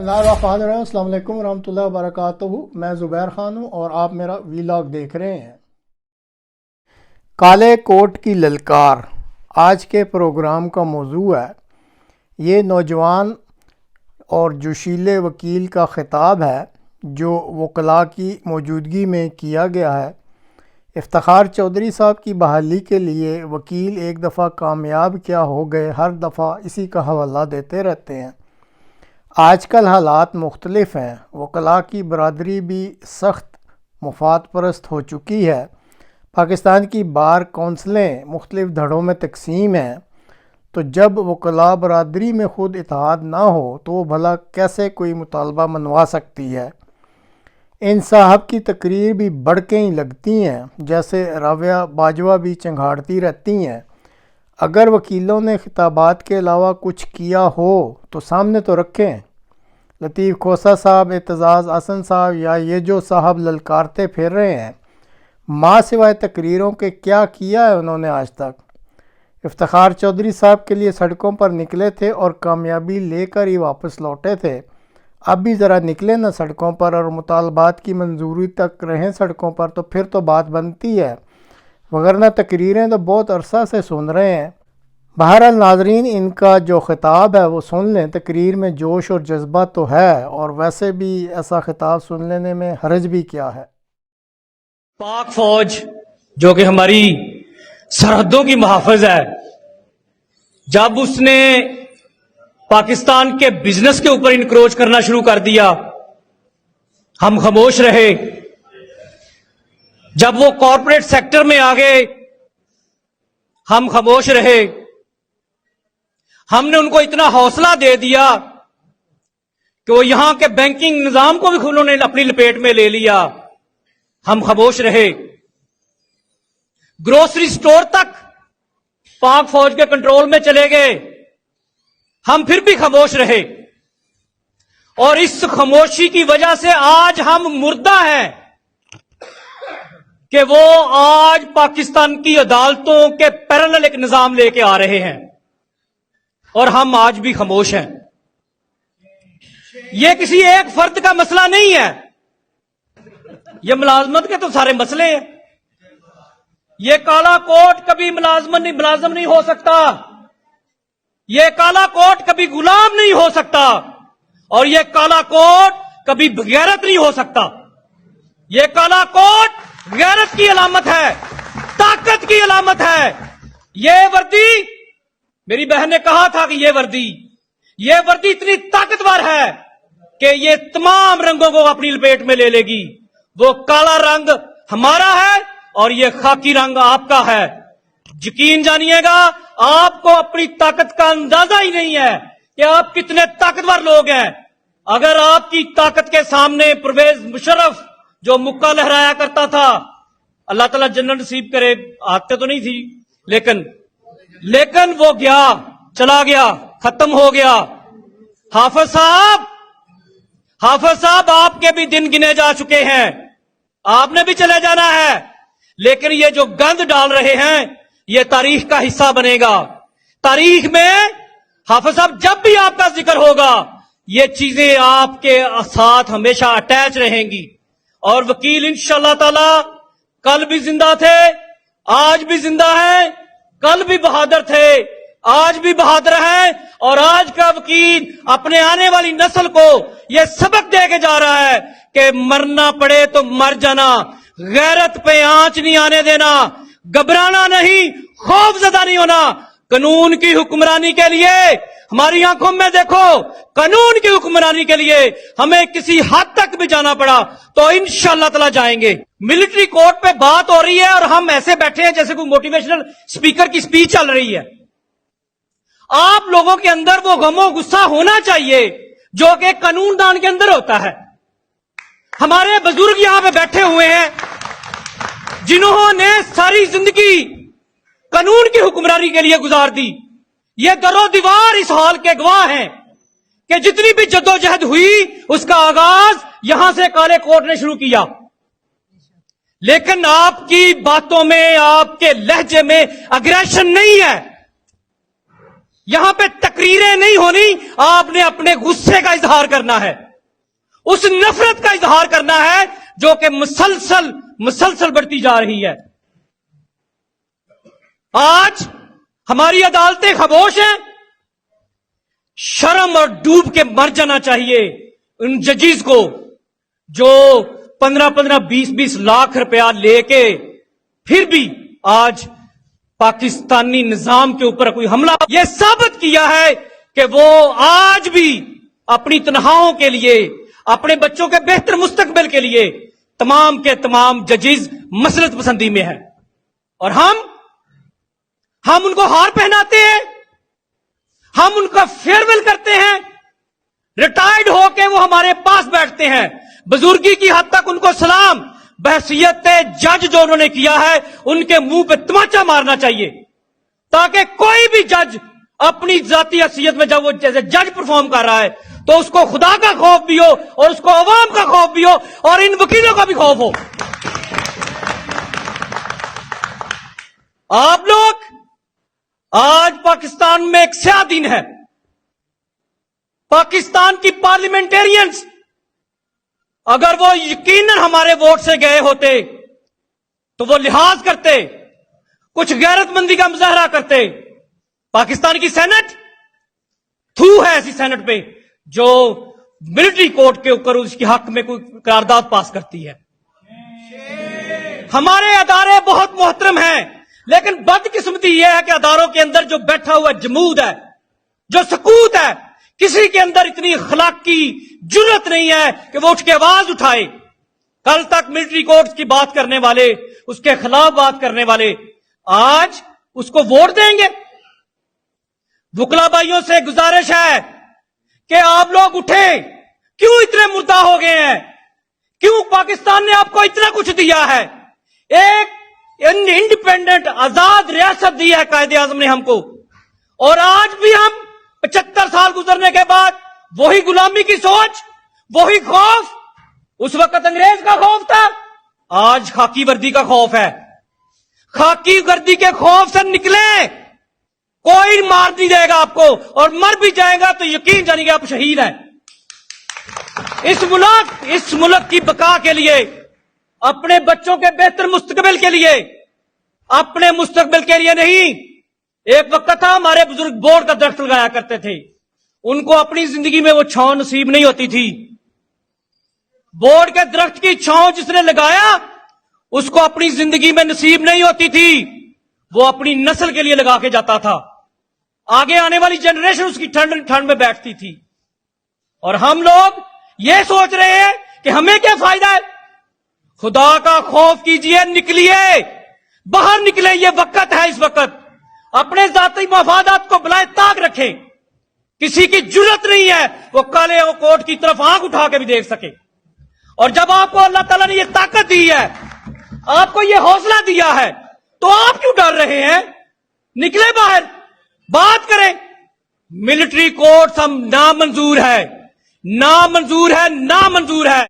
बिस्मिल्लाहिर्रहमानिर्रहीम। अस्सलाम वालेकुम रहमतुल्लाहि वबरकातुहू। मैं ज़ुबैर ख़ान हूँ और आप मेरा वीलॉग देख रहे हैं। काले कोट की ललकार आज के प्रोग्राम का मौजू है। ये नौजवान और जोशीले वकील का ख़िताब है जो वकला की मौजूदगी में किया गया है। इफ्तिखार चौधरी साहब की बहाली के लिए वकील एक दफ़ा कामयाब क्या हो गए, हर दफ़ा इसी का हवाला देते रहते हैं। आजकल हालात मुख्तलिफ हैं। वकला की बरादरी भी सख्त मुफाद परस्त हो चुकी है। पाकिस्तान की बार कौंसलें मुख्तलिफ धड़ों में तकसीम हैं, तो जब वकला बरादरी में ख़ुद इत्तेहाद ना हो तो वो भला कैसे कोई मुतालबा मनवा सकती है। इन साहब की तकरीर भी बढ़ के ही लगती हैं, जैसे राविया बाजवा भी चंगाड़ती रहती हैं। अगर वकीलों ने खिताबात के अलावा कुछ किया हो तो सामने तो रखें। लतीफ़ खोसा साहब, एतजाज़ हसन साहब या ये जो साहब ललकारते फिर रहे हैं, माँ सिवाय तकरीरों के क्या किया है उन्होंने आज तक। इफ्तिखार चौधरी साहब के लिए सड़कों पर निकले थे और कामयाबी लेकर ही वापस लौटे थे। अब भी ज़रा निकले ना सड़कों पर और मुतालबात की मंजूरी तक रहें सड़कों पर, तो फिर तो बात बनती है, वगरना तकरीरें तो बहुत अरसा से सुन रहे हैं। बहरहाल नाजरीन, इनका जो ख़िताब है वो सुन लें। तकरीर में जोश और जज्बा तो है, और वैसे भी ऐसा ख़िताब सुन लेने में हरज भी क्या है। पाक फौज जो कि हमारी सरहदों की मुहाफ़िज़ है, जब उसने पाकिस्तान के बिजनेस के ऊपर इनक्रोच करना शुरू कर दिया, हम खामोश रहे। जब वो कॉरपोरेट सेक्टर में आ गए, हम खामोश रहे। हमने उनको इतना हौसला दे दिया कि वो यहां के बैंकिंग निजाम को भी उन्होंने अपनी लपेट में ले लिया, हम खामोश रहे। ग्रोसरी स्टोर तक पाक फौज के कंट्रोल में चले गए, हम फिर भी खामोश रहे। और इस खामोशी की वजह से आज हम मुर्दा हैं कि वो आज पाकिस्तान की अदालतों के पैरेलल एक निजाम लेके आ रहे हैं, और हम आज भी खामोश हैं। ये किसी एक फर्द का मसला नहीं है, ये मुलाजमत के तो सारे मसले हैं। ये काला कोट कभी मुलाजम नहीं हो सकता, ये काला कोट कभी गुलाम नहीं हो सकता, और ये काला कोट कभी गैरत नहीं हो सकता। ये काला कोट गैरत की अलामत है, ताकत की अलामत है। ये वर्दी, मेरी बहन ने कहा था कि ये वर्दी इतनी ताकतवर है कि ये तमाम रंगों को अपनी लपेट में ले लेगी। वो काला रंग हमारा है और ये खाकी रंग आपका है। यकीन जानिएगा, आपको अपनी ताकत का अंदाजा ही नहीं है कि आप कितने ताकतवर लोग हैं। अगर आपकी ताकत के सामने परवेज मुशर्रफ जो मुक्का लहराया करता था, अल्लाह ताला जन्नत नसीब करे, आते तो नहीं थी, लेकिन वो गया, चला गया, खत्म हो गया। हाफिज साहब आपके भी दिन गिने जा चुके हैं, आपने भी चले जाना है, लेकिन ये जो गंद डाल रहे हैं ये तारीख का हिस्सा बनेगा। तारीख में हाफिज साहब जब भी आपका जिक्र होगा, ये चीजें आपके साथ हमेशा अटैच रहेंगी। और वकील इंशाअल्लाह ताला कल भी जिंदा थे, आज भी जिंदा है, कल भी बहादुर थे, आज भी बहादुर हैं। और आज का वकील अपने आने वाली नस्ल को यह सबक दे के जा रहा है कि मरना पड़े तो मर जाना, गैरत पे आंच नहीं आने देना, घबराना नहीं, खौफजदा नहीं होना। कानून की हुक्मरानी के लिए हमारी आंखों में देखो, कानून की हुक्मरानी के लिए हमें किसी हद तक भी जाना पड़ा तो इंशाअल्लाह ताला जाएंगे। मिलिट्री कोर्ट पे बात हो रही है और हम ऐसे बैठे हैं जैसे कोई मोटिवेशनल स्पीकर की स्पीच चल रही है। आप लोगों के अंदर वो गमो गुस्सा होना चाहिए जो कि कानूनदान के अंदर होता है। हमारे बुजुर्ग यहां पे बैठे हुए हैं जिन्होंने सारी जिंदगी कानून की हुक्मरानी के लिए गुजार दी। ये दरो दीवार इस हाल के गवाह हैं कि जितनी भी जद्दोजहद हुई उसका आगाज यहां से काले कोट ने शुरू किया। लेकिन आपकी बातों में, आपके लहजे में अग्रेशन नहीं है। یہاں پہ تقریریں نہیں ہونی, آپ نے اپنے غصے کا اظہار کرنا ہے, اس نفرت کا اظہار کرنا ہے جو کہ مسلسل بڑھتی جا رہی ہے. آج ہماری عدالتیں خاموش ہیں. شرم اور ڈوب کے مر جانا چاہیے ان ججز کو جو 15-20 لاکھ روپیہ لے کے پھر بھی آج پاکستانی نظام کے اوپر کوئی حملہ. یہ ثابت کیا ہے کہ وہ آج بھی اپنی تنخواہوں کے لیے, اپنے بچوں کے بہتر مستقبل کے لیے تمام کے تمام ججز مسلط پسندی میں ہے. اور ہم ان کو ہار پہناتے ہیں, ہم ان کا فیئرویل کرتے ہیں. ریٹائرڈ ہو کے وہ ہمارے پاس بیٹھتے ہیں, بزرگی کی حد تک ان کو سلام. بحثیت جج جو انہوں نے کیا ہے ان کے منہ پہ تماچا مارنا چاہیے, تاکہ کوئی بھی جج اپنی ذاتی حیثیت میں جب وہ جیسے جج پرفارم کر رہا ہے تو اس کو خدا کا خوف بھی ہو اور اس کو عوام کا خوف بھی ہو اور ان وکیلوں کا بھی خوف ہو. آپ لوگ آج پاکستان میں ایک سیاہ دن ہے. پاکستان کی پارلیمنٹیرینز اگر وہ یقیناً ہمارے ووٹ سے گئے ہوتے تو وہ لحاظ کرتے, کچھ غیرت مندی کا مظاہرہ کرتے. پاکستان کی سینٹ تھو ہے ایسی سینٹ پہ جو ملٹری کورٹ کے اوپر اس کے حق میں کوئی قرارداد پاس کرتی ہے. ہمارے ادارے بہت محترم ہیں, لیکن بدقسمتی یہ ہے کہ اداروں کے اندر جو بیٹھا ہوا جمود ہے, جو سکوت ہے, کسی کے اندر اتنی اخلاقی جرت نہیں ہے کہ وہ اٹھ کے آواز اٹھائے. کل تک ملٹری کورٹس کی بات کرنے والے, اس کے خلاف بات کرنے والے آج اس کو ووٹ دیں گے. وکلا بھائیوں سے گزارش ہے کہ آپ لوگ اٹھیں. کیوں اتنے مردہ ہو گئے ہیں؟ کیوں پاکستان نے آپ کو اتنا کچھ دیا ہے؟ ایک انڈیپینڈنٹ آزاد ریاست دی ہے قائد اعظم نے ہم کو, اور آج بھی ہم 75 سال گزرنے کے بعد وہی غلامی کی سوچ, وہی خوف. اس وقت انگریز کا خوف تھا, آج خاکی وردی کا خوف ہے. خاکی وردی کے خوف سے نکلیں, کوئی مار نہیں دے گا آپ کو, اور مر بھی جائے گا تو یقین جانیے آپ شہید ہیں. اس ملک کی بقا کے لیے, اپنے بچوں کے بہتر مستقبل کے لیے, اپنے مستقبل کے لیے نہیں. ایک وقت تھا ہمارے بزرگ بورڈ کا درخت لگایا کرتے تھے, ان کو اپنی زندگی میں وہ چھاؤں نصیب نہیں ہوتی تھی. بورڈ کے درخت کی چھاؤں جس نے لگایا اس کو اپنی زندگی میں نصیب نہیں ہوتی تھی, وہ اپنی نسل کے لیے لگا کے جاتا تھا. آگے آنے والی جنریشن اس کی ٹھنڈ میں بیٹھتی تھی. اور ہم لوگ یہ سوچ رہے ہیں کہ ہمیں کیا فائدہ ہے. خدا کا خوف کیجئے, نکلیے باہر, نکلے. یہ وقت ہے, اس وقت اپنے ذاتی مفادات کو بلائے طاق رکھیں. کسی کی جرت نہیں ہے وہ کالے کوٹ کی طرف آنکھ اٹھا کے بھی دیکھ سکے. اور جب آپ کو اللہ تعالیٰ نے یہ طاقت دی ہے, آپ کو یہ حوصلہ دیا ہے, تو آپ کیوں ڈر رہے ہیں؟ نکلے باہر, بات کریں. ملٹری کورٹس ہم نامنظور ہے, نامنظور ہے, نامنظور ہے.